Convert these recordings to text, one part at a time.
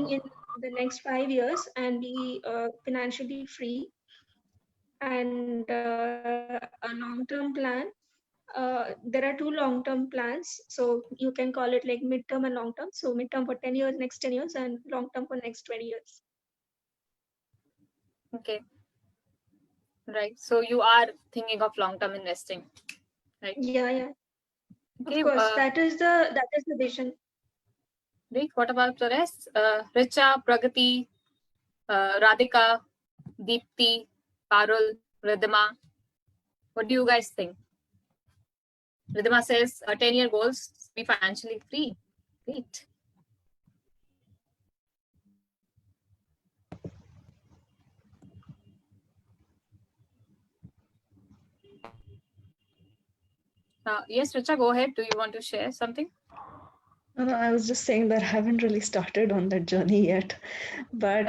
achieving in the next 5 years and be financially free. And a long-term plan. There are two long-term plans, so you can call it like midterm and long-term. So midterm for 10 years, next 10 years, and long-term for next 20 years. Okay. Right. So you are thinking of long-term investing, right? Yeah. Okay. Of course, that is the vision. Great. What about the rest? Richa, Pragati, Radhika, Deepti, Parul, Ridhima. What do you guys think? Ridhima says 10-year goals to be financially free. Great. Yes, Richa, go ahead. Do you want to share something? No, I was just saying that I haven't really started on that journey yet. But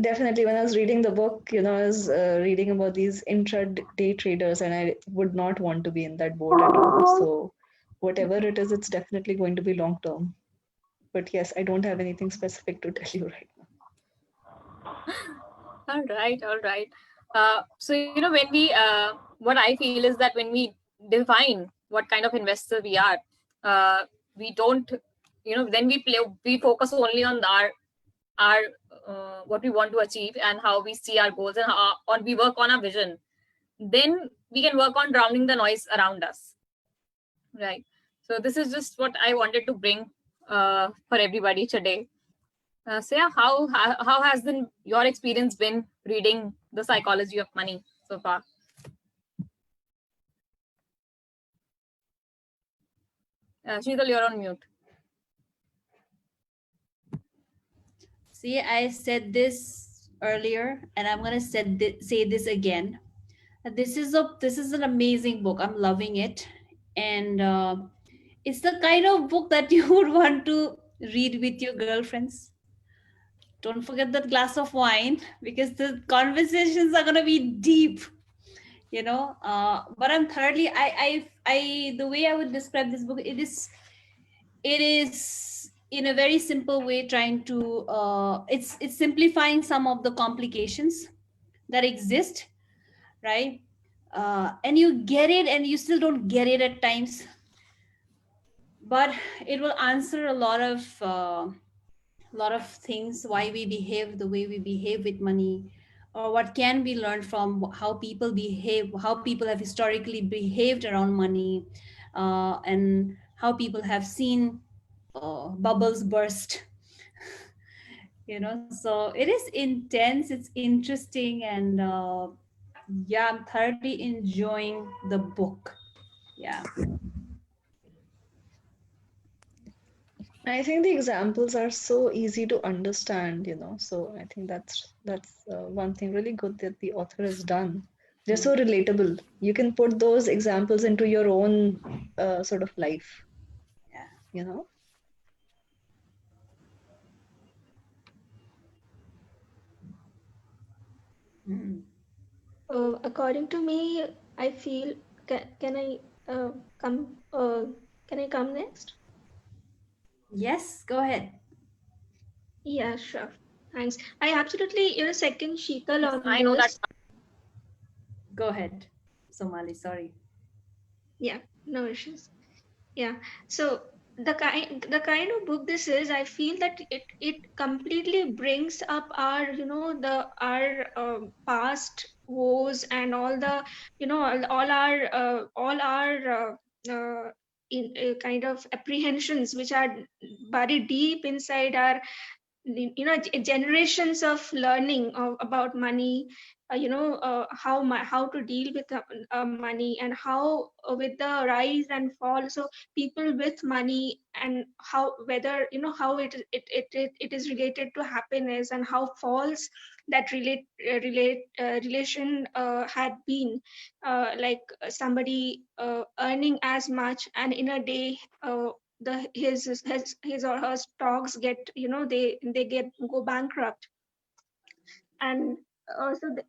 definitely, when I was reading the book, I was reading about these intraday traders, and I would not want to be in that boat at all. So, whatever it is, it's definitely going to be long term. But yes, I don't have anything specific to tell you right now. All right. So, when we, what I feel is that when we define what kind of investor we are, we don't, then we focus only on our what we want to achieve and how we see our goals and we work on our vision. Then we can work on drowning the noise around us. Right. So this is just what I wanted to bring for everybody today. So yeah, how has your experience been reading The Psychology of Money so far? Sheetal, you're on mute. See, I said this earlier, and I'm gonna say this again. This is an amazing book. I'm loving it, and it's the kind of book that you would want to read with your girlfriends. Don't forget that glass of wine, because the conversations are gonna be deep. But I'm thirdly, I the way I would describe this book, it is in a very simple way trying to it's simplifying some of the complications that exist, right? And you get it, and you still don't get it at times, but it will answer a lot of things, why we behave the way we behave with money, or what can be learned from how people behave, how people have historically behaved around money, and how people have seen bubbles burst. So it is intense, it's interesting, and yeah, I'm thoroughly enjoying the book. Yeah. I think the examples are so easy to understand, So I think that's one thing really good that the author has done. They're so relatable. You can put those examples into your own sort of life. Yeah. Mm. According to me, I feel can I come? Can I come next? Yes, go ahead. Yeah, sure. Thanks. I absolutely, second Sheetal on I know that. this. Go ahead, Somali. Sorry. Yeah, no issues. Yeah. So the kind of book this is, I feel that it completely brings up our, our past woes and all the, all our kind of apprehensions which are buried deep inside our, generations of learning about money, how to deal with money, and how with the rise and fall, so people with money, and how, whether, how it is related to happiness, and how false that relation had been, like somebody earning as much, and in a day his or her stocks get, they get go bankrupt. And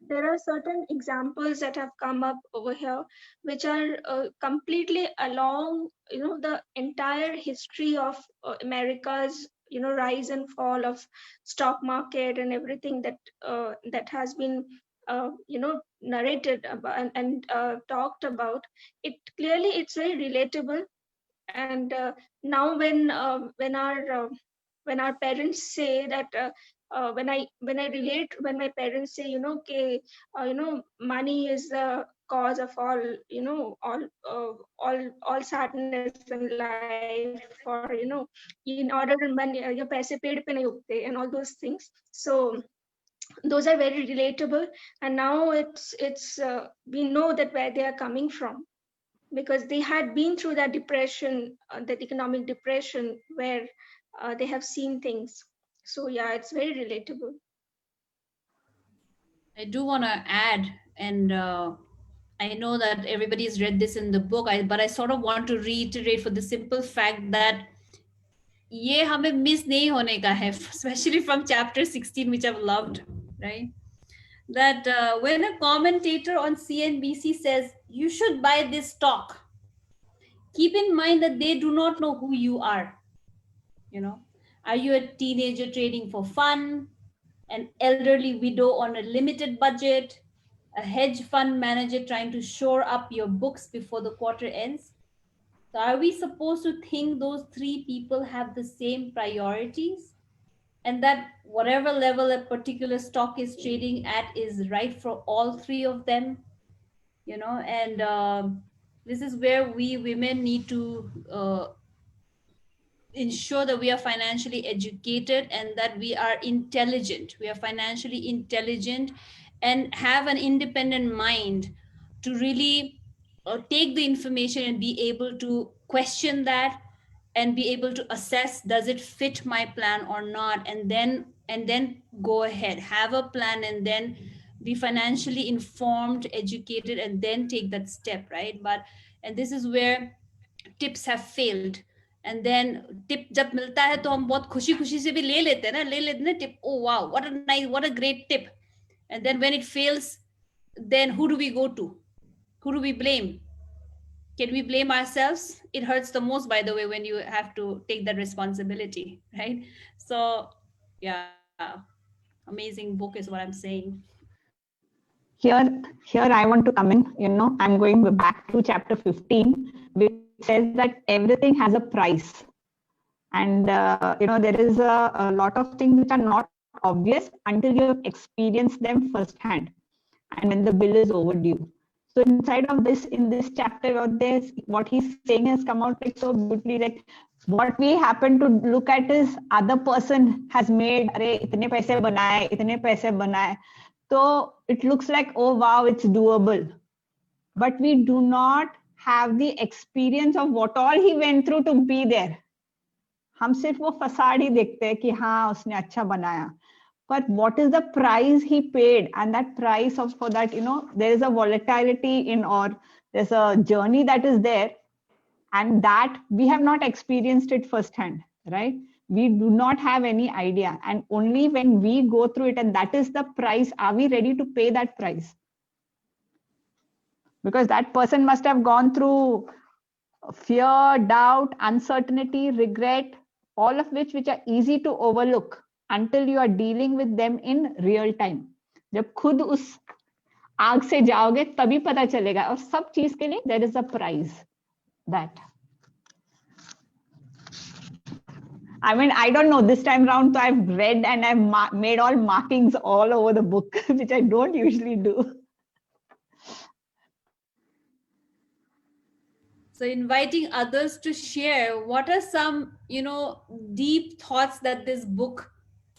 there are certain examples that have come up over here, which are completely along, the entire history of America's rise and fall of stock market and everything that has been narrated about and talked about. It clearly, it's very relatable. And now when our parents say that, when I relate, when my parents say, okay, money is the cause of all, all sadness in life, or in order money, your paise ped pe nahi ugte, and all those things. So those are very relatable. And now it's we know that where they are coming from, because they had been through that depression, that economic depression, where they have seen things. So yeah, it's very relatable. I do want to add, and I know that everybody's read this in the book, but I sort of want to reiterate for the simple fact that ये हमें miss नहीं होने का है, especially from chapter 16, which I've loved, right? That when a commentator on CNBC says you should buy this stock, keep in mind that they do not know who you are. You know, are you a teenager trading for fun, an elderly widow on a limited budget, a hedge fund manager trying to shore up your books before the quarter ends? So, are we supposed to think those three people have the same priorities? And that whatever level a particular stock is trading at is right for all three of them? And this is where we women need to ensure that we are financially educated and that we are intelligent. We are financially intelligent and have an independent mind to really take the information and be able to question that and be able to assess, does it fit my plan or not, and then go ahead, have a plan, and then be financially informed, educated, and then take that step, right? And this is where tips have failed. And then tip जब मिलता है तो हम बहुत खुशी खुशी से भी ले लेते हैं ना tip, oh wow, what a nice, what a great tip. And then when it fails, then who do we go to? Who do we blame? Can we blame ourselves? It hurts the most, by the way, when you have to take that responsibility, right? So yeah, amazing book is what I'm saying. Here I want to come in. I'm going back to chapter 15, which says that everything has a price. And, there is a lot of things which are not obvious until you have experienced them firsthand and when the bill is overdue. So inside of this, in this chapter, what he's saying has come out like so beautifully. Like what we happen to look at is other person has made, "Arey, itne paise banaye, itne paise banaye." So it looks like, oh wow, it's doable. But we do not have the experience of what all he went through to be there. हम सिर्फ वो facade ही देखते हैं कि हाँ उसने अच्छा बनाया. But what is the price he paid? And that price of for that, there is a volatility in, or there's a journey that is there, and that we have not experienced it firsthand, right? We do not have any idea. And only when we go through it, and that is the price, are we ready to pay that price? Because that person must have gone through fear, doubt, uncertainty, regret, all of which are easy to overlook until you are dealing with them in real time. जब खुद उस आग से जाओगे तभी पता चलेगा. और सब चीज के लिए there is a price. That I mean, I don't know, this time round, so I've read and I've made all markings all over the book, which I don't usually do. So inviting others to share, what are some, deep thoughts that this book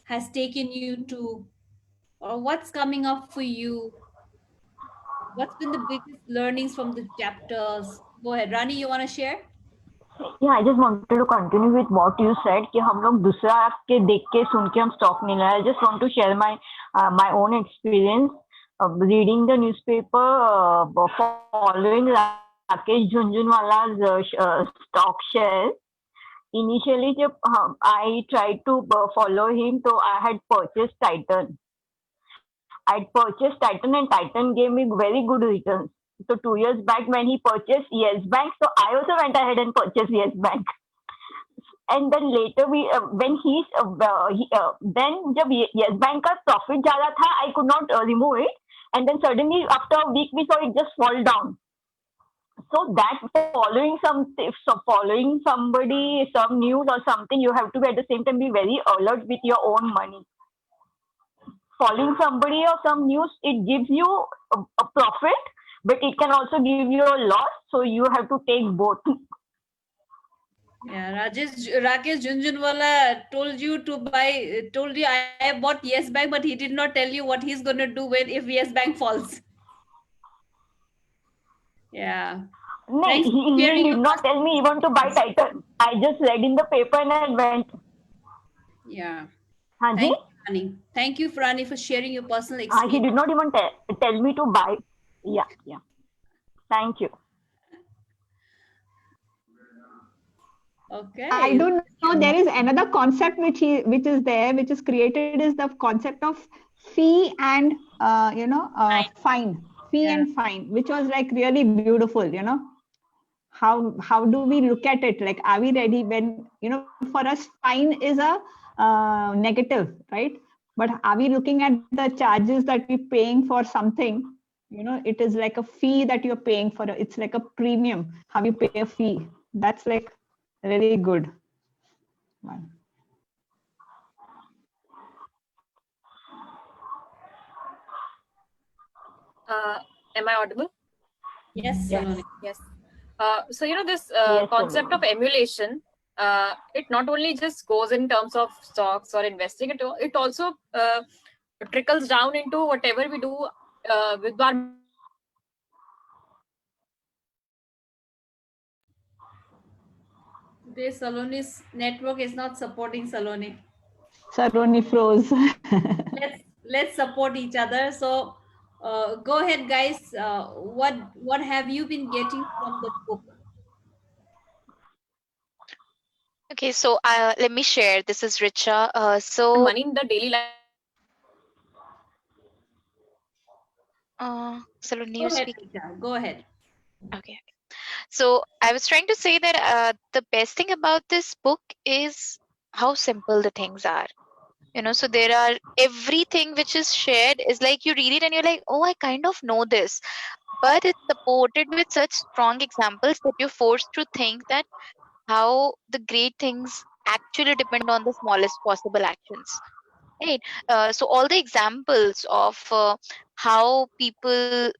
has taken you to, or what's coming up for you? What's been the biggest learnings from the chapters? Go ahead, Rani, you want to share? Yeah, I just wanted to continue with what you said कि हम लोग दूसरा के देख के सुन के हम stock नहीं लाए. I just want to share my own experience of reading the newspaper, following Rakesh Jhunjhunwala's stock share. Initially, I tried to follow him, so I had purchased Titan. I'd purchased Titan, and Titan gave me very good returns. So 2 years back when he purchased Yes Bank, so I also went ahead and purchased Yes Bank. and then later we when then जब Yes Bank का profit जा रहा था, I could not remove it, and then suddenly after a week we saw it just fall down. So that following somebody, some news or something, you have to at the same time be very alert with your own money. Following somebody or some news, it gives you a profit, but it can also give you a loss. So you have to take both. Yeah, Rakesh Junjunwala told you I have bought Yes Bank, but he did not tell you what he's gonna do when if Yes Bank falls. Yeah. No, Thanks for he sharing did your not tell me even to buy personal. Titan. I just read in the paper and I went. Yeah. Haji? Thank you, Rani. Thank you, Rani, for sharing your personal He experience. did not even tell me to buy. Yeah, yeah. Thank you. I Okay. don't know. There is another concept which is there, which is created, is the concept of fee and fine, fee Yeah. and fine, which was like really beautiful. How do we look at it? Like, are we ready when for us fine is a negative, right? But are we looking at the charges that we're paying for something? It is like a fee that you're paying for. It's like a premium. How you pay a fee. That's like really good one. Am I audible? Yes, Yes. Saloni. Yes. So this Yes, concept Saloni. of emulation, it not only just goes in terms of stocks or investing, it also trickles down into whatever we do with our Today, Saloni's network is not supporting Saloni. Saroni froze. Let's support each other. So, go ahead, guys. What have you been getting from the book? Okay, so let me share. This is Richa. money in the daily life. Saloni, Go you ahead, speak. Richa. Go ahead. Okay. So I was trying to say that the best thing about this book is how simple the things are. So there are everything which is shared is like you read it and you're like, oh, I kind of know this. But it's supported with such strong examples that you're forced to think that how the great things actually depend on the smallest possible actions. Right. So all the examples of how people,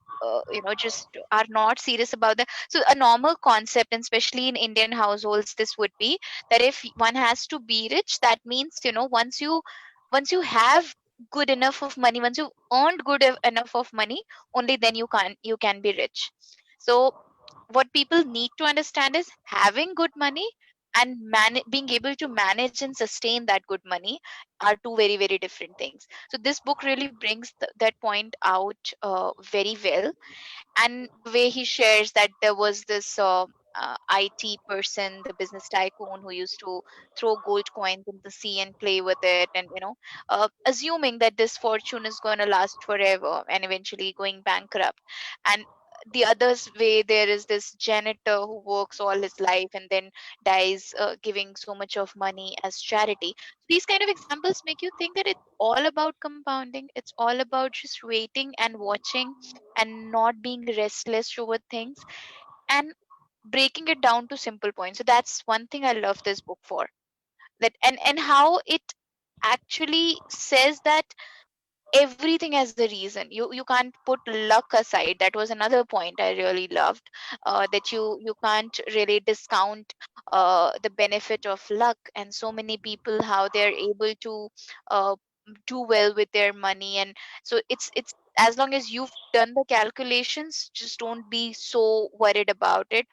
just are not serious about that. So a normal concept, and especially in Indian households, this would be that if one has to be rich, that means once you have good enough of money, once you've earned enough of money, only then you can be rich. So what people need to understand is having good money and being able to manage and sustain that good money are two very very different things. So this book really brings that point out very well. And the way he shares that there was this IT person, the business tycoon, who used to throw gold coins in the sea and play with it, and assuming that this fortune is going to last forever and eventually going bankrupt. And the other's way, there is this janitor who works all his life and then dies giving so much of money as charity. These kind of examples make you think that it's all about compounding. It's all about just waiting and watching and not being restless over things, and breaking it down to simple points. So that's one thing I love this book for. That and how it actually says that everything has the reason. You can't put luck aside. That was another point I really loved, that you can't really discount the benefit of luck, and so many people how they're able to uh, do well with their money. And so it's as long as you've done the calculations, just don't be so worried about it.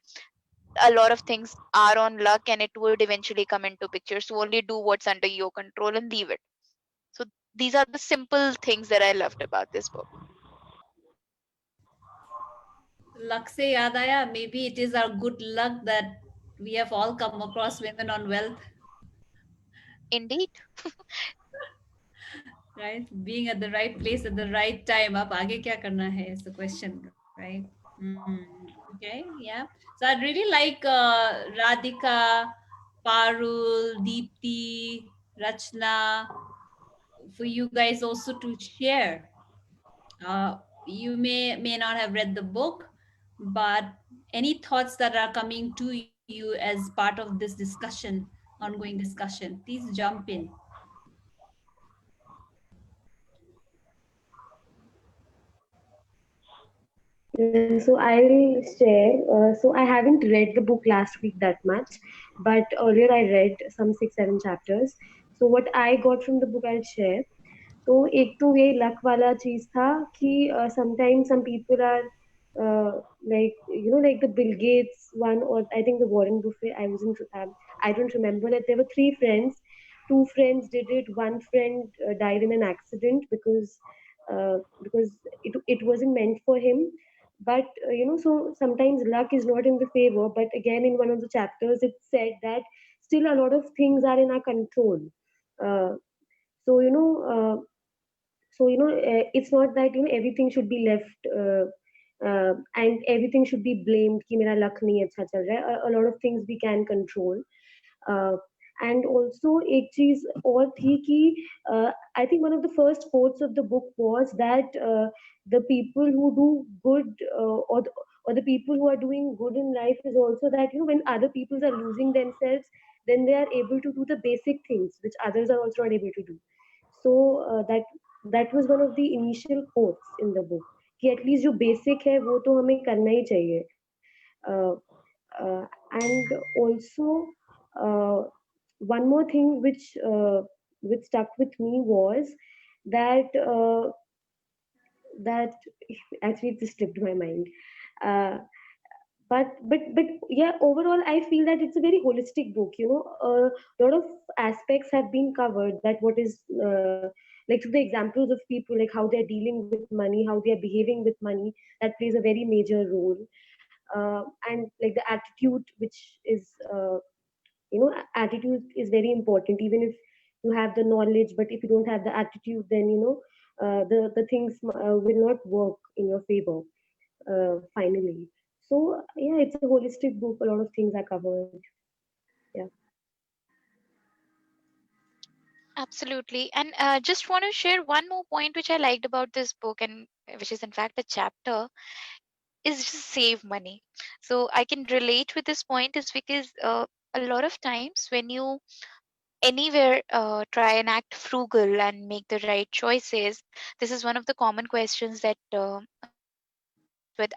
A lot of things are on luck and it would eventually come into picture, so only do what's under your control and leave it. So these are the simple things that I loved about this book. Luck se yaad aaya. Maybe it is our good luck that we have all come across women on wealth, Indeed. right? Being at the right place at the right time. Ab aage kya karna hai is the question, right? Hmm. Okay. Yeah. So I'd really like Radhika Parul, Deepti, Rachna, for you guys also to share. You may not have read the book, but any thoughts that are coming to you as part of this discussion, ongoing discussion, please jump in. So I'll share. So I haven't read the book last week that much, but earlier I read some 6 7 chapters. So what I got from the book I'll share. तो एक तो ये luck वाला चीज था कि sometimes some people are like like the Bill Gates one, or I think the Warren Buffett. I don't remember that there were 3 friends. 2 friends did it. One friend died in an accident because it wasn't meant for him. But so sometimes luck is not in the favor. But again, in one of the chapters, it said that still a lot of things are in our control. Uh, so it's not that everything should be left and everything should be blamed कि मेरा luck नहीं अच्छा चल रहा है. A lot of things we can control. uh, and also एक चीज और थी कि I think one of the first quotes of the book was that the people who do good or the people who are doing good in life is also that when other people are losing themselves, then they are able to do the basic things which others are also not able to do. So that was one of the initial quotes in the book कि at least जो basic है वो तो हमें करना ही चाहिए. uh, and also uh, one more thing which stuck with me was that that actually it just slipped my mind. uh, but yeah, overall I feel that it's a very holistic book. A lot of aspects have been covered, that what is like to the examples of people, like how they're dealing with money, how they're behaving with money, that plays a very major role. And like the attitude, which is attitude is very important. Even if you have the knowledge, but if you don't have the attitude, then the things will not work in your favor finally. So yeah, it's a holistic book. A lot of things are covered. Yeah. Absolutely. And just want to share one more point which I liked about this book, and which is in fact a chapter, is just save money. So I can relate with this point is because a lot of times when you anywhere try and act frugal and make the right choices, this is one of the common questions that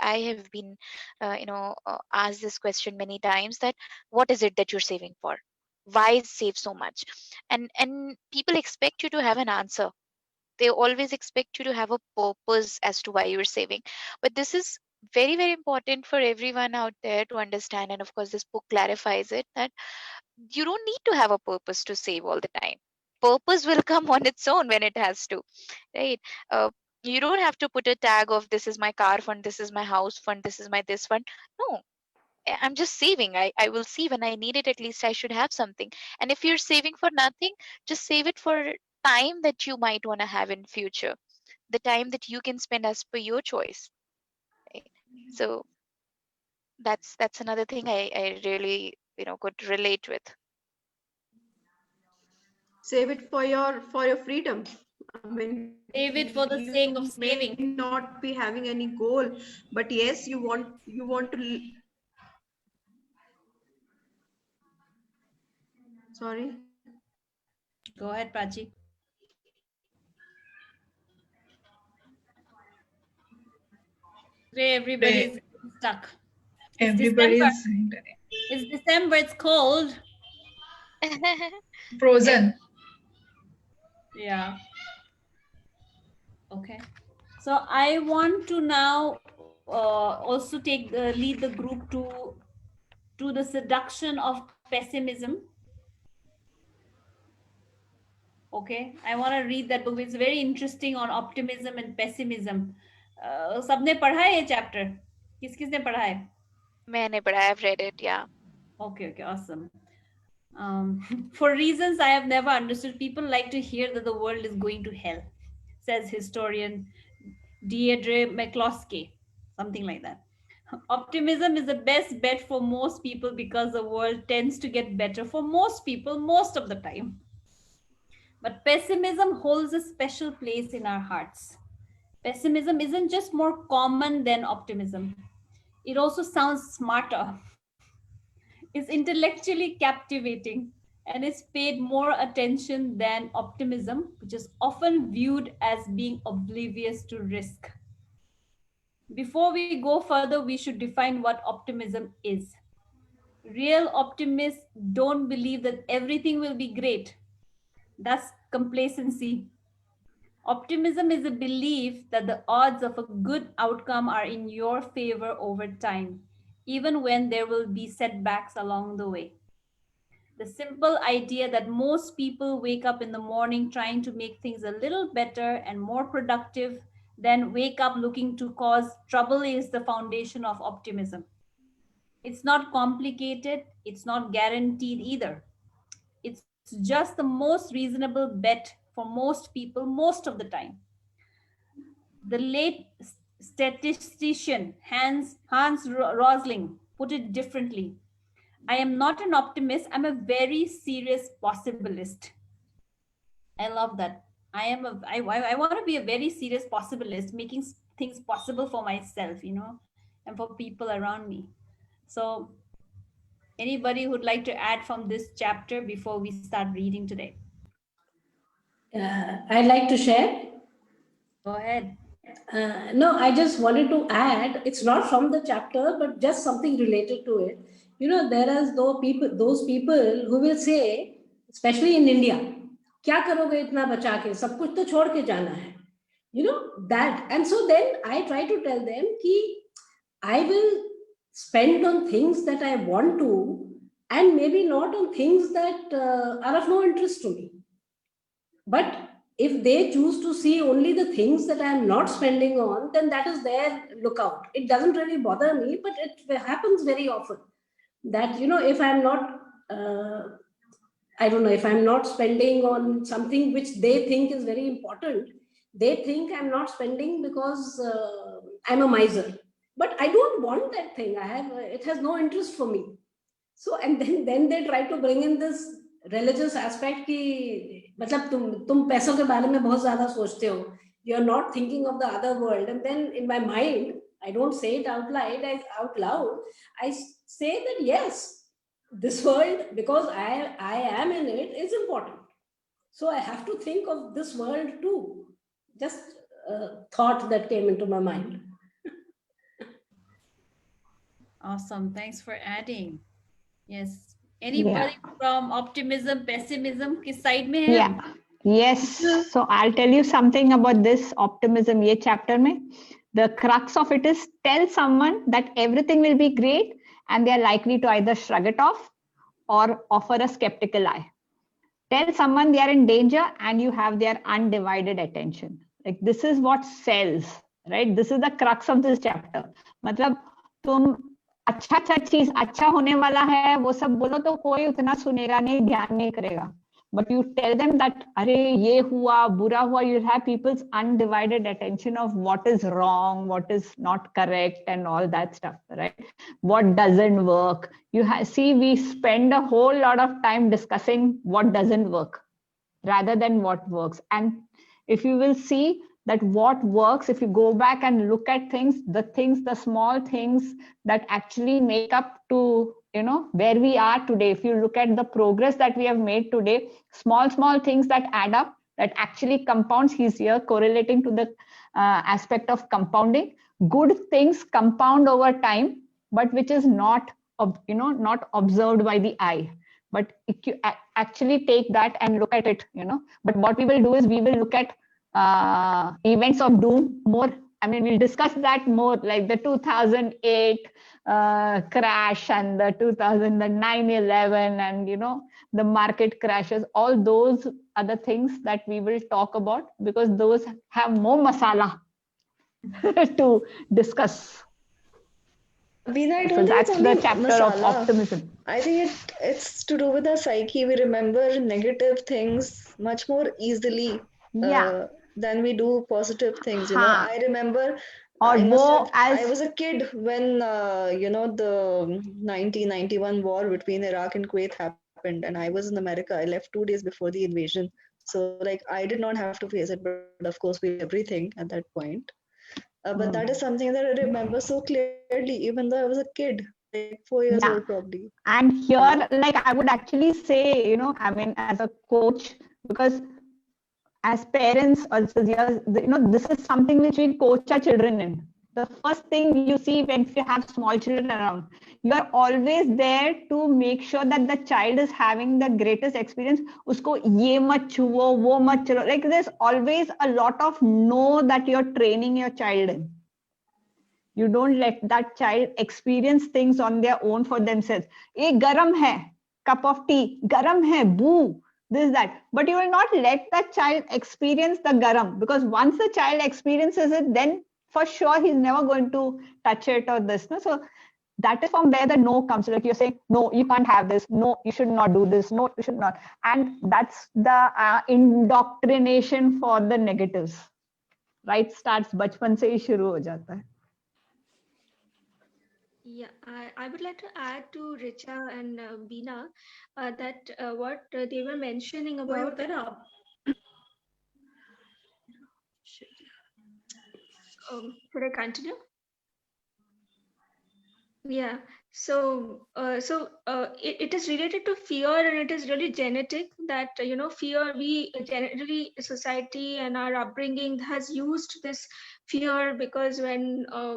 I have been asked this question many times, that what is it that you're saving for, why save so much? And people expect you to have an answer. They always expect you to have a purpose as to why you're saving. But this is very very important for everyone out there to understand, and of course this book clarifies it, that you don't need to have a purpose to save all the time. Purpose will come on its own when it has to, right? You don't have to put a tag of this is my car fund, this is my house fund, this is my this fund. No, I'm just saving. I will see when I need it. At least I should have something. And if you're saving for nothing, just save it for time that you might want to have in future, the time that you can spend as per your choice, right? So that's another thing I really could relate with. Save it for your freedom. I mean, you Save it may for the not sake be of having any saving. goal, but yes, you want to sorry. Go ahead, Prachi. Today everybody's stuck. It's December. Everybody's It's December. It's cold. frozen. Yeah. Okay. So I want to now also lead the group to the seduction of pessimism. Okay, I want to read that book. It's very interesting on optimism and pessimism. सबने पढ़ा है ये chapter? किसने पढ़ा है? मैंने पढ़ा, I've read it, yeah. Okay, awesome. For reasons I have never understood, people like to hear that the world is going to hell, says historian Deirdre McCloskey, something like that. Optimism is the best bet for most people because the world tends to get better for most people most of the time. But pessimism holds a special place in our hearts. Pessimism isn't just more common than optimism, it also sounds smarter, is intellectually captivating, and is paid more attention than optimism, which is often viewed as being oblivious to risk. Before we go further, we should define what optimism is. Real optimists don't believe that everything will be great. That's complacency. Optimism is a belief that the odds of a good outcome are in your favor over time, even when there will be setbacks along the way. The simple idea that most people wake up in the morning trying to make things a little better and more productive than wake up looking to cause trouble is the foundation of optimism. It's not complicated, it's not guaranteed either. It's just the most reasonable bet for most people most of the time. The late statistician Hans Rosling put it differently. I am not an optimist, I'm a very serious possibilist. I love that. I want to be a very serious possibilist, making things possible for myself, and for people around me. So, anybody who'd like to add from this chapter before we start reading today? I'd like to share. Go ahead. No, I just wanted to add, it's not from the chapter, but just something related to it. There are those people who will say, especially in India, क्या करोगे इतना बचा के, सब कुछ तो छोड़ के जाना है. That. And so then I try to tell them कि I will spend on things that I want to, and maybe not on things that are of no interest to me. But if they choose to see only the things that I am not spending on, then that is their lookout. It doesn't really bother me, but it happens very often that, if I'm not, I don't know, if I'm not spending on something which they think is very important, they think I'm not spending because I'm a miser. But I don't want that thing. It has no interest for me. So, and then they try to bring in this religious aspect कि मतलब तुम पैसों के बारे में बहुत ज़्यादा सोचते हो. You are not thinking of the other world. And then in my mind, I don't say it out loud. I say that yes, this world, because I am in it, is important. So I have to think of this world too. Just a thought that came into my mind. Awesome. Thanks for adding. Yes. Anybody from optimism, pessimism ki side mein hai? Yeah. Yes. So I'll tell you something about this optimism ye chapter mein. The crux of it is tell someone that everything will be great and they are likely to either shrug it off or offer a skeptical eye. Tell someone they are in danger and you have their undivided attention. Like this is what sells, right? This is the crux of this chapter. मतलब तुम अच्छा चीज अच्छा होने वाला है वो सब बोलो तो कोई उतना सुनेगा नहीं, ध्यान नहीं करेगा. But you tell them that अरे ये हुआ बुरा हुआ, you'll have people's undivided attention of what is wrong, what is not correct, and all that stuff, right? What doesn't work. See, we spend a whole lot of time discussing what doesn't work rather than what works. And if you will see that what works, if you go back and look at things, the small things that actually make up to, where we are today. If you look at the progress that we have made today, small things that add up, that actually compounds. He's here correlating to the aspect of compounding. Good things compound over time, but which is not observed by the eye. But if you actually take that and look at it, but what we will do is we will look at events of doom more. I mean, we'll discuss that more, like the 2008 crash and the 9/11 and, the market crashes. All those are the things that we will talk about because those have more masala to discuss. Veena, I So don't think that's it's only the chapter masala. of optimism. I think it's to do with our psyche. We remember negative things much more easily than we do positive things. I remember Or I must wo have, as I was a kid when, the 1991 war between Iraq and Kuwait happened, and I was in America. I left 2 days before the invasion. So, like, I did not have to face it, but of course, we lost everything at that point. But that is Hmm. something that I remember so clearly, even though I was a kid, like 4 years old Yeah. probably. And Yeah. here, like I would actually say, I mean, as a coach, because as parents, also, this is something which we coach our children in. The first thing you see when you have small children around, you are always there to make sure that the child is having the greatest experience. Usko ye mat chuo, wo mat chalo. Like there's always a lot of no that you're training your child in. You don't let that child experience things on their own for themselves. Ye garam hai, cup of tea, garam hai, boo, this that. But you will not let that child experience the garam, because once the child experiences it, then for sure he's never going to touch it or this. No? So that is from where the no comes. Like you're saying, no, you can't have this, no, you should not do this, no, you should not. And that's the indoctrination for the negatives. Right? Starts bachpan se hi shuru ho jata hai. Yeah, I would like to add to Richa and Beena that what they were mentioning वही about. होता है ना. Should I continue? Yeah. It is related to fear, and it is really genetic that fear. We generally society and our upbringing has used this fear because when a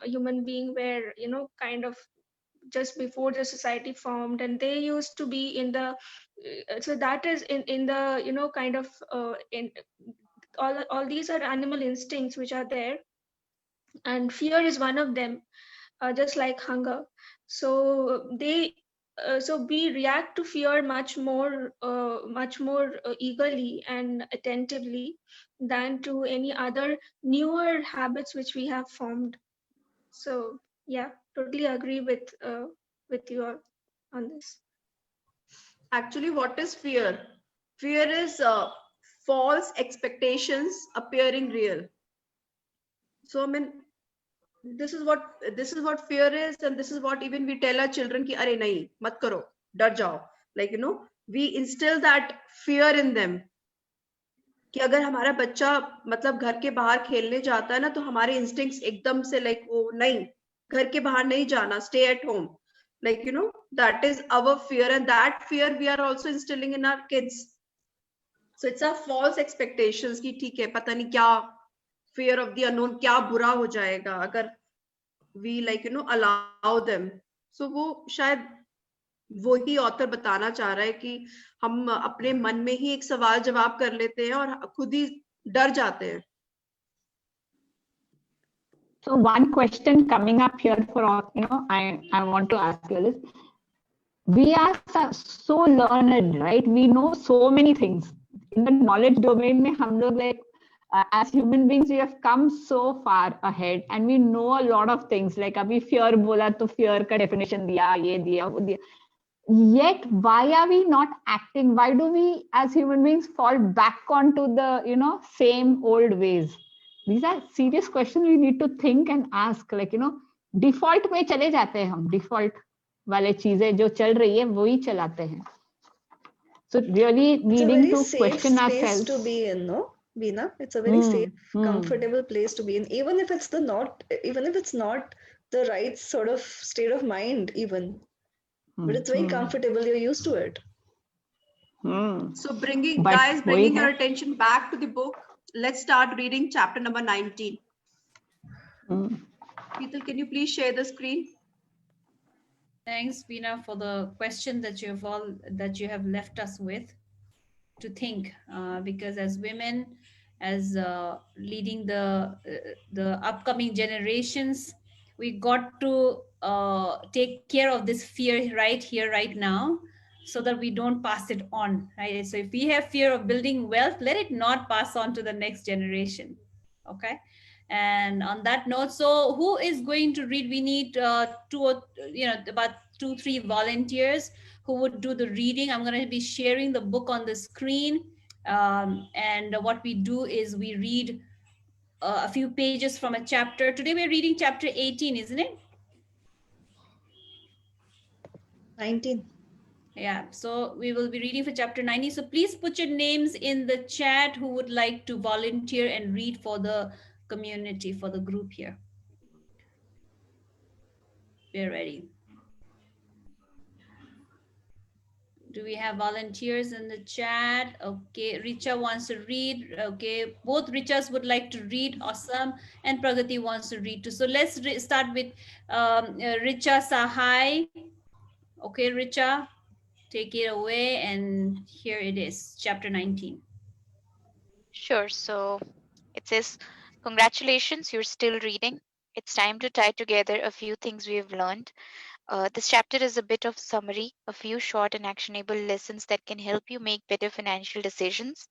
human being were kind of just before the society formed, and they used to be in the so that is in the kind of in all these are animal instincts which are there, and fear is one of them, just like hunger. So we react to fear much more eagerly and attentively than to any other newer habits which we have formed. So yeah, totally agree with you all on this. Actually, what is fear? Fear is false expectations appearing real. So I mean, this is what fear is, and this is what even we tell our children ki अरे नहीं मत करो, डर जाओ. Like we instill that fear in them. कि अगर हमारा बच्चा मतलब घर के बाहर खेलने जाता है ना, तो हमारे इंस्टिंक्ट्स एकदम से लाइक वो नहीं, घर के बाहर नहीं जाना, stay at home. Like that is our fear, and that fear we are also instilling in our kids. So it's a false expectations कि ठीक है पता नहीं क्या, fear of the unknown, क्या बुरा हो जाएगा अगर we allow them. So वो शायद वही ऑथर बताना चाह रहा है कि हम अपने मन में ही एक सवाल जवाब कर लेते हैं और खुद ही डर जाते हैं. So one question coming up here for all, I want to ask you this. We are so learned, right? We know so many things. In the knowledge domain, mein hum log like, as human beings, we have come so far ahead, and we know a lot of things. Like abhi fear bola to fear ka definition diya, ye diya, wo diya. Yet, why are we not acting? Why do we, as human beings, fall back onto the same old ways? These are serious questions we need to think and ask. Like default में चले जाते हैं हम, default वाले चीजें जो चल रही है वही चलाते हैं. So really needing to question ourselves. It's a very safe space to be in, no, Veena? It's a very safe, comfortable place to be in, even if it's not the right sort of state of mind, even. But it's very comfortable. You're used to it. So bringing But your attention back to the book. Let's start reading chapter number 19. Petal, can you please share the screen? Thanks, Veena, for the question that you have left us with to think. Because as women, as leading the upcoming generations, we got to take care of this fear right here, right now, so that we don't pass it on. Right. So if we have fear of building wealth, let it not pass on to the next generation. Okay. And on that note, so who is going to read? We need about 2-3 volunteers who would do the reading. I'm going to be sharing the book on the screen, and what we do is we read a few pages from a chapter. Today we're reading chapter 18, isn't it? 19. Yeah, so we will be reading for chapter 90. So please put your names in the chat who would like to volunteer and read for the community, for the group here. We're ready. Do we have volunteers in the chat? Okay, Richa wants to read. Okay, both Richas would like to read. Awesome. And Pragati wants to read too. So let's start with Richa Sahai. Okay, Richa, take it away. And here it is, chapter 19. Sure. So it says, congratulations, you're still reading. It's time to tie together a few things we've learned. This chapter is a bit of summary, a few short and actionable lessons that can help you make better financial decisions.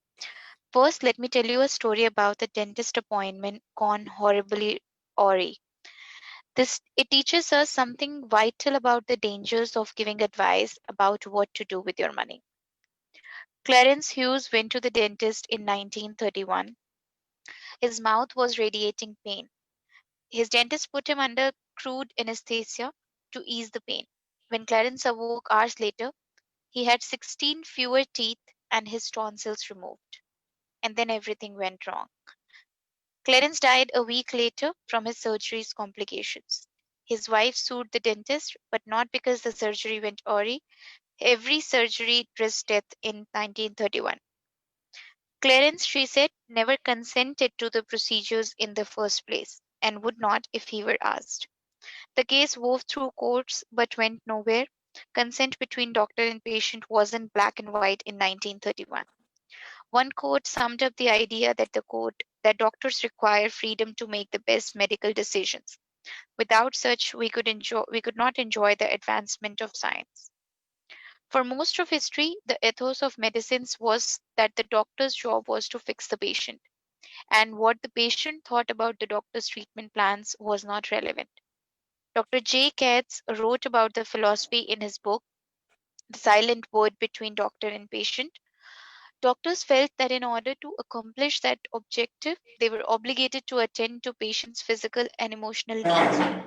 First, let me tell you a story about a dentist appointment gone horribly awry. It teaches us something vital about the dangers of giving advice about what to do with your money. Clarence Hughes went to the dentist in 1931. His mouth was radiating pain. His dentist put him under crude anesthesia to ease the pain. When Clarence awoke hours later, he had 16 fewer teeth and his tonsils removed. And then everything went wrong. Clarence died a week later from his surgery's complications. His wife sued the dentist, but not because the surgery went awry. Every surgery risked death in 1931. Clarence, she said, never consented to the procedures in the first place and would not if he were asked. The case wove through courts but went nowhere. Consent between doctor and patient wasn't black and white in 1931. One court summed up the idea that doctors require freedom to make the best medical decisions. Without such, we could not enjoy the advancement of science. For most of history, the ethos of medicines was that the doctor's job was to fix the patient, and what the patient thought about the doctor's treatment plans was not relevant. Dr. J. Katz wrote about the philosophy in his book, The Silent Word Between Doctor and Patient. Doctors felt that in order to accomplish that objective, they were obligated to attend to patients' physical and emotional needs,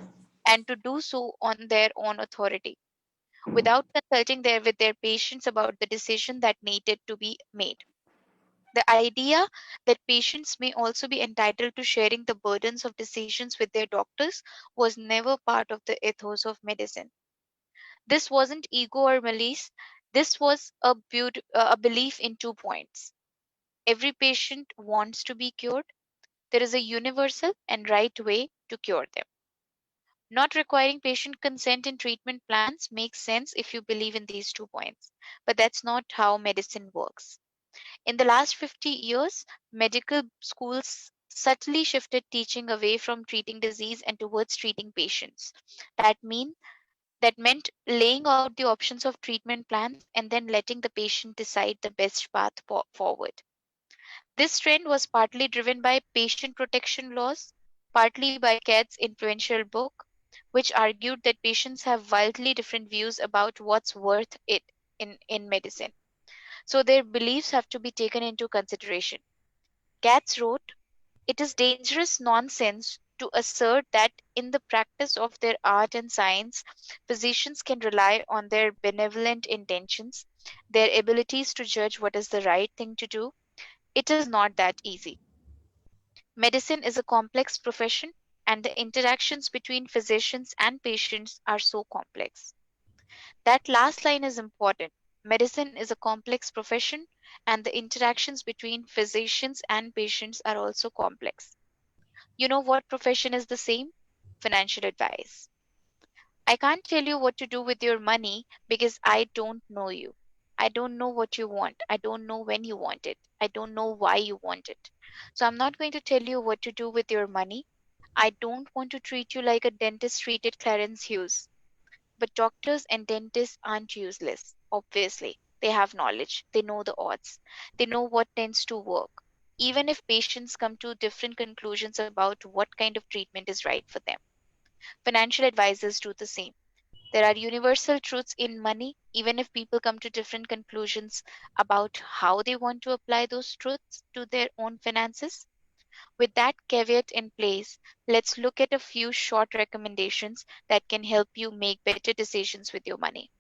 and to do so on their own authority, without consulting with their patients about the decision that needed to be made. The idea that patients may also be entitled to sharing the burdens of decisions with their doctors was never part of the ethos of medicine. This wasn't ego or malice, this was a belief in 2 points. Every patient wants to be cured. There is a universal and right way to cure them. Not requiring patient consent in treatment plans makes sense if you believe in these 2 points, but that's not how medicine works. In the last 50 years, medical schools subtly shifted teaching away from treating disease and towards treating patients. That mean that meant laying out the options of treatment plans and then letting the patient decide the best path forward. This trend was partly driven by patient protection laws, partly by Katz's influential book, which argued that patients have wildly different views about what's worth it in medicine. So their beliefs have to be taken into consideration. Katz wrote, it is dangerous nonsense to assert that in the practice of their art and science, physicians can rely on their benevolent intentions, their abilities to judge what is the right thing to do. It is not that easy. Medicine is a complex profession, and the interactions between physicians and patients are so complex. That last line is important. Medicine is a complex profession, and the interactions between physicians and patients are also complex. You know what profession is the same? Financial advice. I can't tell you what to do with your money because I don't know you. I don't know what you want. I don't know when you want it. I don't know why you want it. So I'm not going to tell you what to do with your money. I don't want to treat you like a dentist treated Clarence Hughes. But doctors and dentists aren't useless, obviously. They have knowledge. They know the odds. They know what tends to work. Even if patients come to different conclusions about what kind of treatment is right for them. Financial advisors do the same. There are universal truths in money, even if people come to different conclusions about how they want to apply those truths to their own finances. With that caveat in place, let's look at a few short recommendations that can help you make better decisions with your money.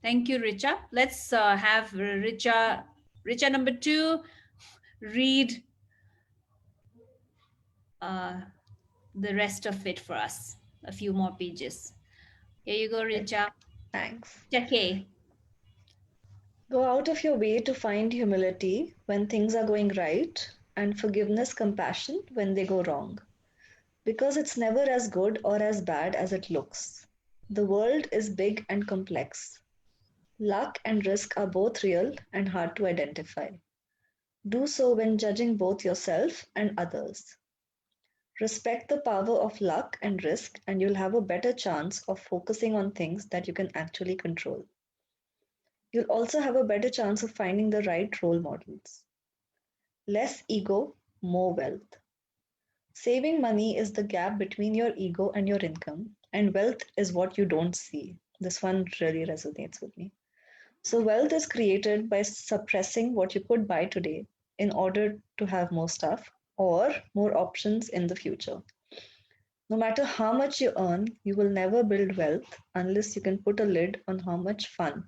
Thank you, Richa. Let's have Richa number 2 read uh, the rest of it for us. A few more pages. Here you go, Right. Richa. Thanks. Okay. Go out of your way to find humility when things are going right and forgiveness, compassion when they go wrong. Because it's never as good or as bad as it looks. The world is big and complex. Luck and risk are both real and hard to identify. Do so when judging both yourself and others. Respect the power of luck and risk, and you'll have a better chance of focusing on things that you can actually control. You'll also have a better chance of finding the right role models. Less ego, more wealth. Saving money is the gap between your ego and your income, and wealth is what you don't see. This one really resonates with me. So, wealth is created by suppressing what you could buy today in order to have more stuff or more options in the future. No matter how much you earn, you will never build wealth unless you can put a lid on how much fun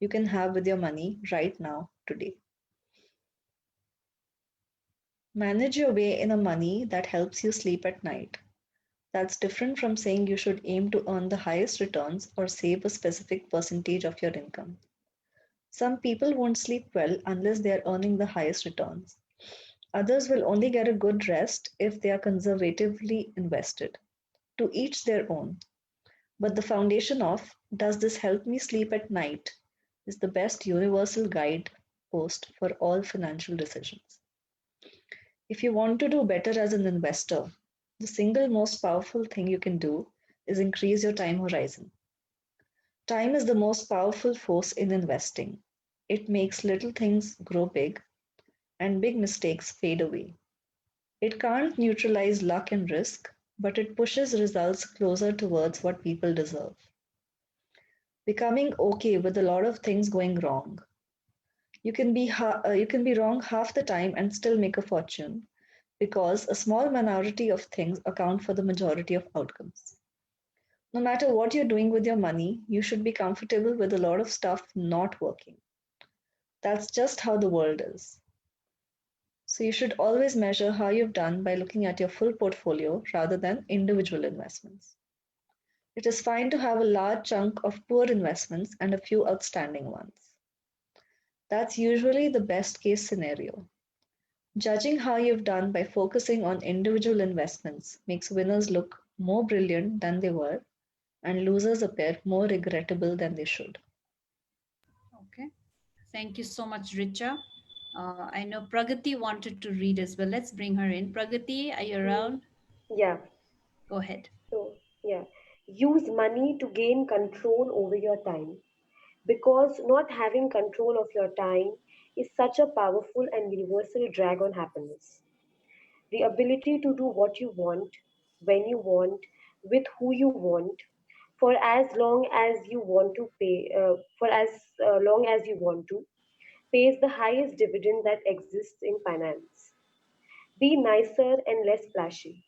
you can have with your money right now, today. Manage your way in a money that helps you sleep at night. That's different from saying you should aim to earn the highest returns or save a specific percentage of your income. Some people won't sleep well unless they are earning the highest returns. Others will only get a good rest if they are conservatively invested. To each their own. But the foundation of "Does this help me sleep at night?" is the best universal guide post for all financial decisions. If you want to do better as an investor, the single most powerful thing you can do is increase your time horizon. Time is the most powerful force in investing. It makes little things grow big and big mistakes fade away. It can't neutralize luck and risk, but it pushes results closer towards what people deserve. Becoming okay with a lot of things going wrong. You can be wrong half the time and still make a fortune because a small minority of things account for the majority of outcomes. No matter what you're doing with your money, you should be comfortable with a lot of stuff not working. That's just how the world is. So you should always measure how you've done by looking at your full portfolio rather than individual investments. It is fine to have a large chunk of poor investments and a few outstanding ones. That's usually the best case scenario. Judging how you've done by focusing on individual investments makes winners look more brilliant than they were and losers appear more regrettable than they should. Okay. Thank you so much, Richa. I know Pragati wanted to read as well. Let's bring her in. Pragati, are you Mm, around? yeah. Go ahead. So, yeah. Use money to gain control over your time, because not having control of your time is such a powerful and universal drag on happiness. The ability to do what you want, when you want, with who you want, for as long as you want to pay, for as long as you want to, pays the highest dividend that exists in finance. Be nicer and less flashy.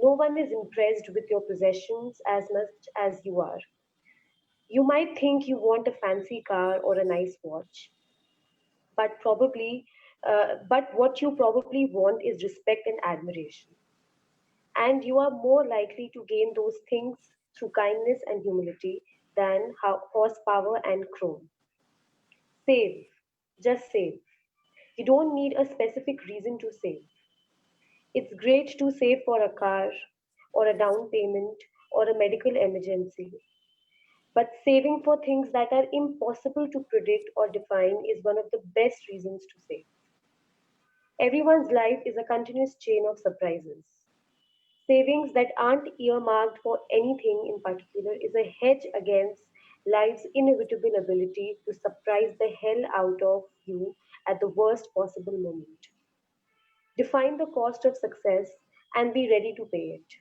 No one is impressed with your possessions as much as you are. You might think you want a fancy car or a nice watch, but what you probably want is respect and admiration. And you are more likely to gain those things through kindness and humility than horsepower and chrome. Save. Just save. You don't need a specific reason to save. It's great to save for a car or a down payment or a medical emergency. But saving for things that are impossible to predict or define is one of the best reasons to save. Everyone's life is a continuous chain of surprises. Savings that aren't earmarked for anything in particular is a hedge against life's inevitable ability to surprise the hell out of you at the worst possible moment. Define the cost of success and be ready to pay it,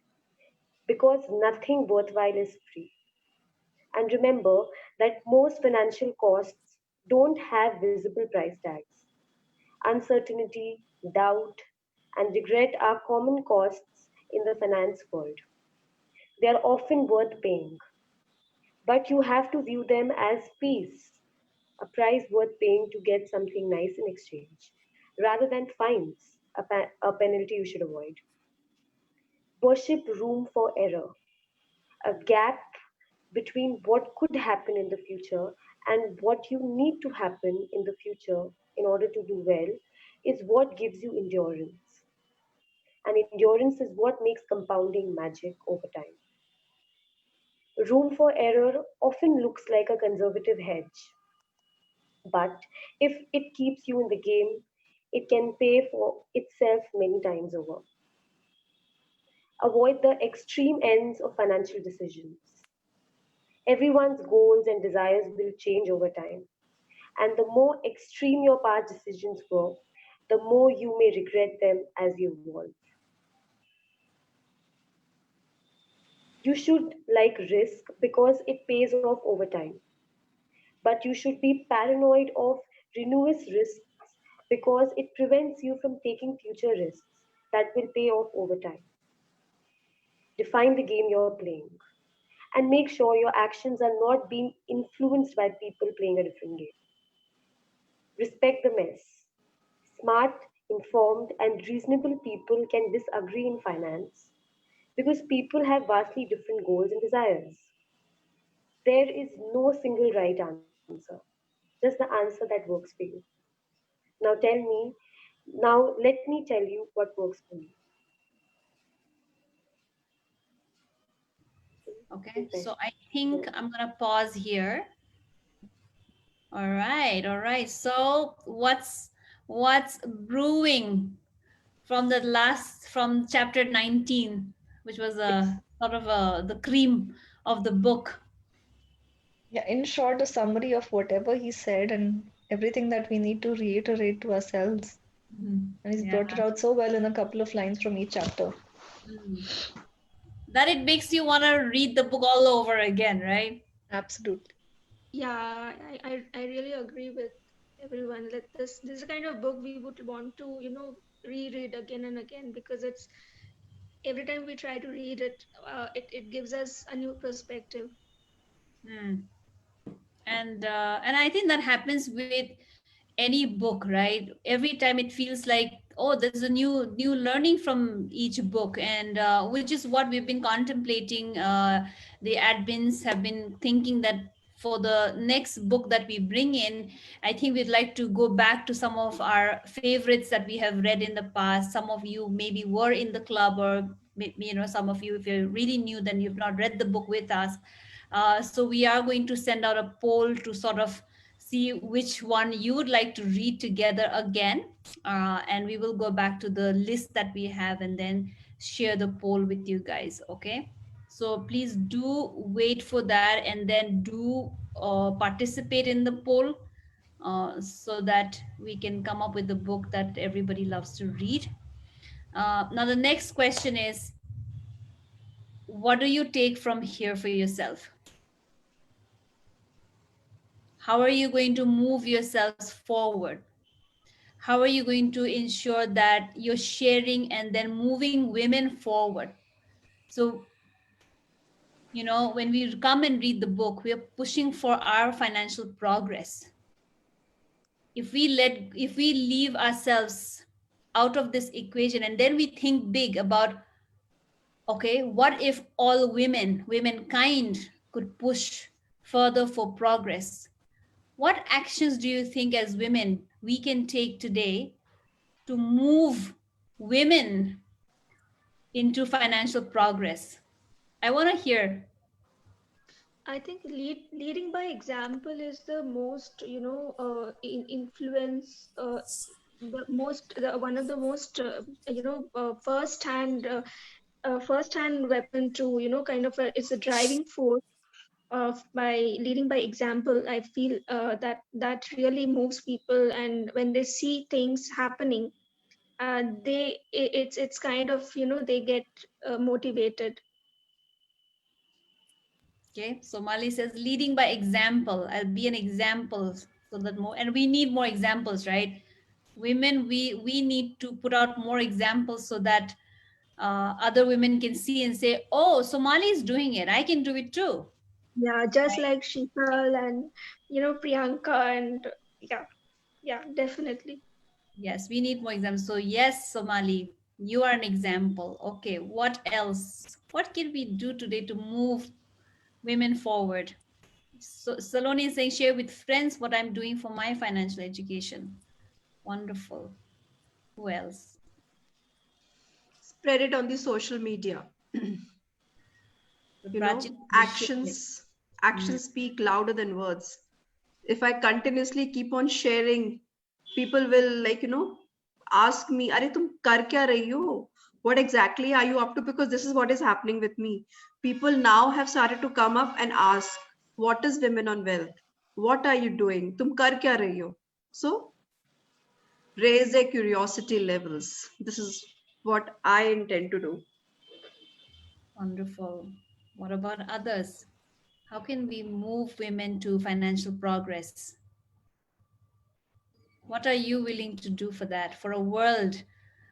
because nothing worthwhile is free. And remember that most financial costs don't have visible price tags. Uncertainty, doubt, and regret are common costs in the finance world. They are often worth paying, but you have to view them as fees, a price worth paying to get something nice in exchange, rather than fines, a penalty you should avoid. Worship room for error, a gap between what could happen in the future and what you need to happen in the future in order to do well is what gives you endurance. And endurance is what makes compounding magic over time. Room for error often looks like a conservative hedge, but if it keeps you in the game, it can pay for itself many times over. Avoid the extreme ends of financial decisions. Everyone's goals and desires will change over time, and the more extreme your past decisions were, the more you may regret them as you evolve. You should like risk because it pays off over time, but you should be paranoid of renewous risks because it prevents you from taking future risks that will pay off over time. Define the game you're playing and make sure your actions are not being influenced by people playing a different game. Respect the mess. Smart, informed, and reasonable people can disagree in finance because people have vastly different goals and desires. There is no single right answer, just the answer that works for you. Now let me tell you what works for me. Okay, so I think I'm gonna pause here. All right, all right. So what's brewing from the last from chapter 19, which was a sort of the cream of the book. Yeah, in short, a summary of whatever he said and everything that we need to reiterate to ourselves. And he's Yeah. brought it out so well in a couple of lines from each chapter. Mm. That it makes you want to read the book all over again, right? Absolutely. Yeah, I really agree with everyone that this is the kind of book we would want to, reread again and again, because it's every time we try to read it, it gives us a new perspective. Mm. And I think that happens with any book, right? Every time it feels like, oh, there's a new learning from each book, and which is what we've been contemplating. The admins have been thinking that for the next book that we bring in, I think we'd like to go back to some of our favorites that we have read in the past. Some of you maybe were in the club, or some of you, if you're really new, then you've not read the book with us. So we are going to send out a poll to sort of see which one you would like to read together again. And we will go back to the list that we have and then share the poll with you guys. Okay. So please do wait for that, and then do participate in the poll, so that we can come up with the book that everybody loves to read. Now, the next question is, what do you take from here for yourself? How are you going to move yourselves forward? How are you going to ensure that you're sharing and then moving women forward? So, when we come and read the book, we are pushing for our financial progress. If we leave ourselves out of this equation, and then we think big about, okay, what if all womankind could push further for progress? What actions do you think as women we can take today to move women into financial progress? I want to hear. I think leading by example is the most, influence, one of the most, first hand weapon to, it's a driving force of by leading by example. I feel that really moves people, and when they see things happening, it's kind of, they get motivated. Okay, so Mali says leading by example. I'll be an example, so that more, and we need more examples, right? Women, we need to put out more examples so that other women can see and say, oh, Somali is doing it, I can do it too. Yeah, just like Sheetal and Priyanka and yeah, definitely. Yes, we need more examples. So yes, Somali, you are an example. Okay, what else? What can we do today to move women forward? So Saloni is saying, share with friends what I'm doing for my financial education. Wonderful. Who else? Spread it on the social media. The You Prachit know, will share it. actions speak louder than words. If I continuously keep on sharing, people will, like, ask me, "Are tum kar kya rahi ho? What exactly are you up to?" Because this is what is happening with me. People now have started to come up and ask, "What is Women on Wealth? What are you doing? Tum kar kya rahi ho?" So raise their curiosity levels. This is what I intend to do. Wonderful. What about others? How can we move women to financial progress? What are you willing to do for that? For a world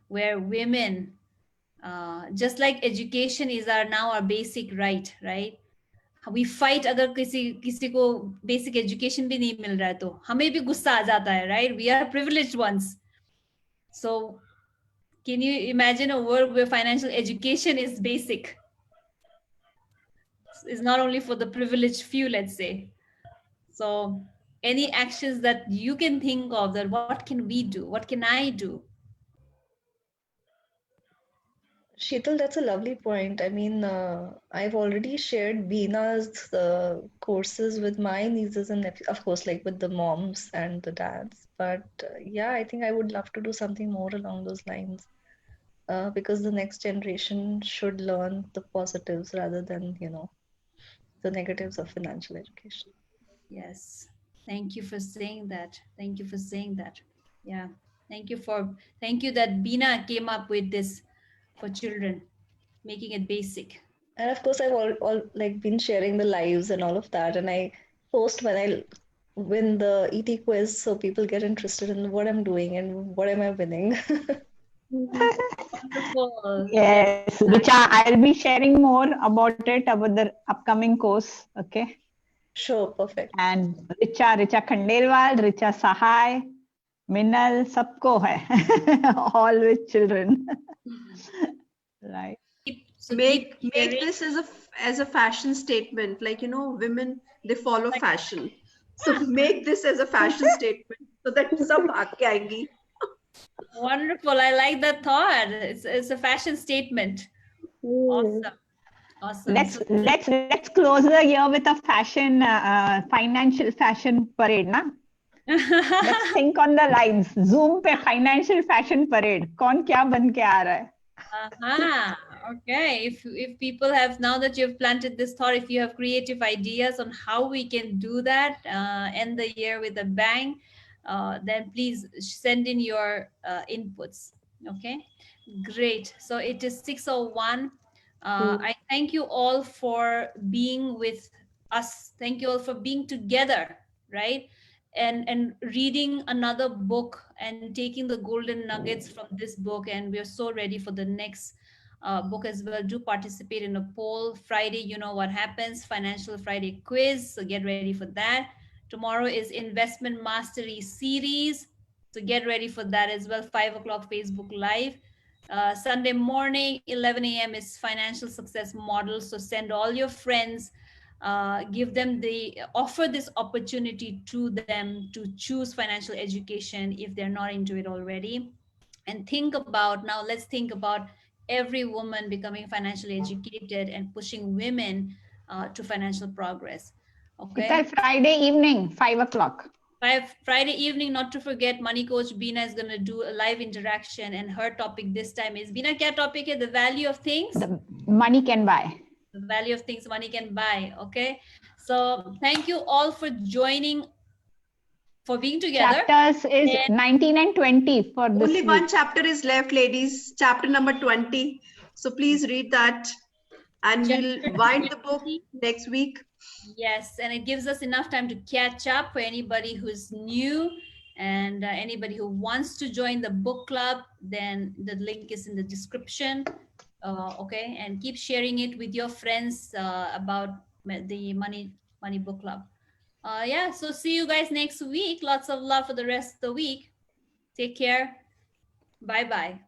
where women, just like education is our now our basic right? We fight अगर किसी किसी को basic education भी नहीं मिल रहा है तो हमें भी गुस्सा आ जाता है, right? We are privileged ones. So can you imagine a world where financial education is basic? It's not only for the privileged few, let's say. So any actions that you can think of, that what can we do? What can I do? Sheetal, that's a lovely point. I mean, I've already shared Beena's courses with my nieces and nephews, of course, like with the moms and the dads. But yeah, I think I would love to do something more along those lines, because the next generation should learn the positives rather than, the negatives of financial education. Yes. Thank you for saying that. Thank you for saying that. Yeah. Thank you that Bina came up with this for children, making it basic. And of course, I've all like been sharing the lives and all of that, and I post when I win the ET quiz, so people get interested in what I'm doing and what am I winning. Wonderful. Yes. Yes, Richa, I'll be sharing more about it about the upcoming course. Okay. Sure, perfect. And Richa Khandelwal, Richa Sahai, Minal, सबको है. All with children. Right. So make keep make sharing. this as a fashion statement, like, women, they follow fashion, so make this as a fashion statement so that sab bhag ke aayegi. Wonderful. I like that thought. It's a fashion statement. Awesome. Awesome. Let's close the year with a fashion financial fashion parade, na? Let's think on the lines. Zoom पे financial fashion parade. कौन क्या बन के आ रहा है? Okay. If people have, now that you've planted this thought, if you have creative ideas on how we can do that, end the year with a bang, then please send in your inputs. Okay. Great. So it is 6:01. I thank you all for being with us. Thank you all for being together, right? And reading another book and taking the golden nuggets from this book. And we are so ready for the next book as well. Do participate in a poll. Friday, you know what happens, Financial Friday quiz. So get ready for that. Tomorrow is Investment Mastery series. So get ready for that as well. 5 o'clock Facebook Live. Sunday morning, 11 a.m. is Financial Success Model. So send all your friends, offer this opportunity to them to choose financial education if they're not into it already. And let's think about every woman becoming financially educated and pushing women to financial progress. Okay. It's Friday evening, 5 o'clock. Friday evening, not to forget, Money Coach Bina is going to do a live interaction, and her topic this time is, Bina, kya topic hai? The value of things. The money can buy. The value of things money can buy. Okay. So thank you all for joining, for being together. Chapters is 19 and 20 for this Only week. one chapter is left, ladies, chapter number 20, so please read that, and we'll wind the book next week. Yes, and it gives us enough time to catch up for anybody who's new. And anybody who wants to join the book club, then the link is in the description. Okay, and keep sharing it with your friends about the money book club. Yeah, so see you guys next week. Lots of love for the rest of the week. Take care. Bye bye.